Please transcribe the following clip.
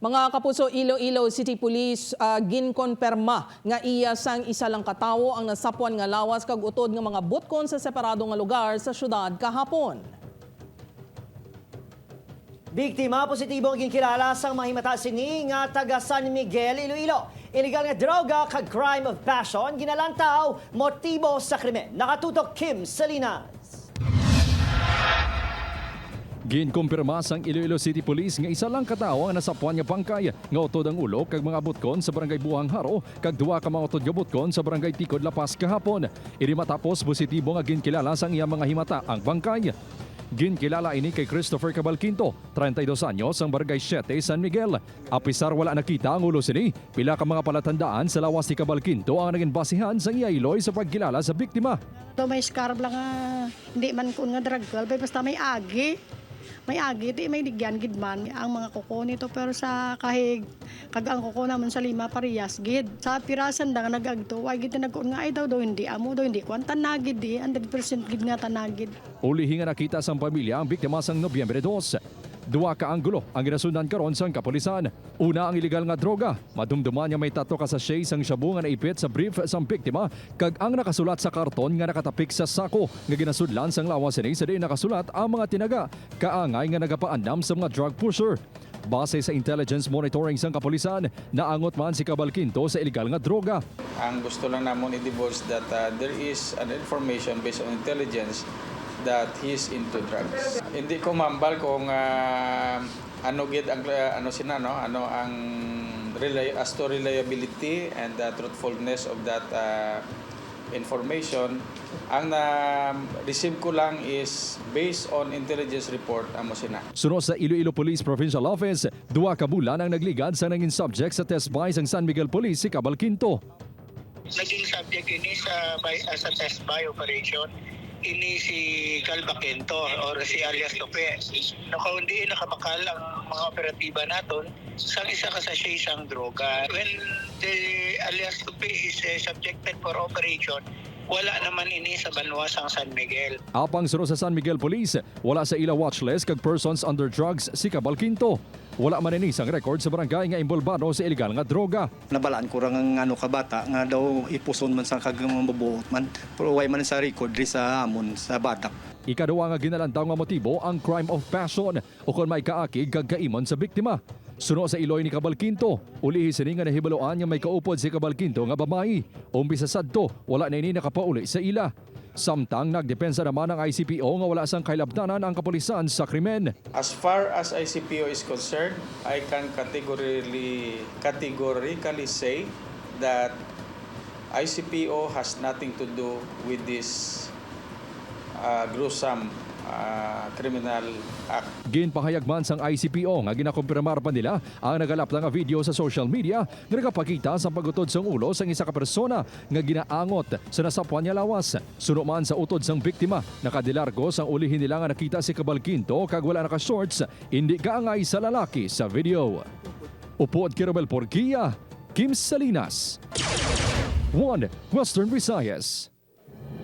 Mga kapuso, Iloilo City Police ginkonperma nga iya sang isa lang katawo ang nasapwan nga lawas kag utod nga mga butkon sa separado nga lugar sa syudad kahapon. Biktima positibo ang ginkilala sang mahimata sini nga taga San Miguel, Iloilo. Illegal nga droga kag crime of passion ginalantaw motibo sa krimen. Nakatutok Kim Salinas. Ginkumpirma sang Iloilo City Police nga isa lang katawo ang nasapwan nga bangkay nga utod ang ulo kag mga butkon sa barangay Buhang Haro kag duwa ka mga utod nga butkon sa barangay Tikod Lapas kahapon. Iri matapos positibo nga ginkilala sang iya mga himata ang bangkay. Ginkilala ini kay Christopher Cabalquinto, 32 anyos, ang barangay 7 San Miguel. Apisar wala nakita ang ulo sini, pila ka mga palatandaan sa lawas ni Cabalquinto ang naging basihan sang iya iloy sa pagkilala sa biktima. May scarab lang hindi man kun nga drug basta may agi. May agi, di may digyan gid man ang mga kuko nito pero sa kahig kag ang kuko naman sa lima parehas gid. Sa pirasan da nga nagagto, ay gid nagkuon nga ay daw hindi amo daw hindi kwan tanagid di 100% gid nga tanagid. Ulihi nga nakita sang pamilya ang biktima sang Nobyembre 2. Duwa ka anggulo ang ginasundan karon sang kapulisan. Una ang iligal nga droga. Madumduman nga may tato ka sa sang shabu nga naipit sa brief sang biktima kag ang nakasulat sa karton nga nakatapik sa sako nga ginasudlan sang lawas ni sa di nakasulat ang mga tinaga kaangay nga nagapaandam sa mga drug pusher. Base sa intelligence monitoring sang kapulisan, naangot man si Cabalquinto sa iligal nga droga. Ang gusto lang namon i-divulge that there is an information based on intelligence that he's into drugs. Hindi ko mambal kung ano gid ang ang as to reliability and the truthfulness of that information. Ang na-receive ko lang is based on intelligence report amo sina. Suno sa Iloilo Police Provincial Office, duwa ka bulan ang nagligad sa nanging subject sa test buy sang San Miguel Police si Cabalquinto. Naging subject ini sa test buy operation. Ini si Cabalquinto or si alias Tope. Kung hindi nakabakal ang mga operatiba naton, sang isa ka sa siya isang droga. When the alias Tope is subjected for operation, wala naman ini sa banwa sang San Miguel. Apang suno sa San Miguel Police, wala sa ila watchlist kag persons under drugs si Cabalquinto. Wala man ini sang record sa barangay nga imbolbado sa illegal nga droga. Nabalaan ko rang kabata nga daw ipuson man sa kagamabuot man pero way man sa record ri sa amon sa batak. Ikaduwa nga ginalantaw nga motibo ang crime of passion o kon may kaakig kag kaimon sa biktima. Suno sa iloy ni Cabalquinto, ulihi sini nga nahibaluan nga may kaupod si Cabalquinto nga babae. Umbisa sadto, wala na ini nakapauli sa ila. Samtang nagdepensa naman ang ICPO nga wala sang kailabtanan ang kapulisan sa krimen. As far as ICPO is concerned, I can categorically say that ICPO has nothing to do with this gruesome criminal act. Ginpahayag man sang ICPO nga ginakumpirmar pa nila ang nagalap nga video sa social media nga nagapakita sa pagutod sang ulo sang isa ka persona nga ginaangot sa nasapwan niya lawas. Suno man sa utod sang biktima, nakadilargo sang ulihin nila nga nakita si Cabalquinto kag wala naka-shorts, hindi kaangay sa lalaki sa video. Upod Kirobel Porquia, Kim Salinas, 1 Western Visayas.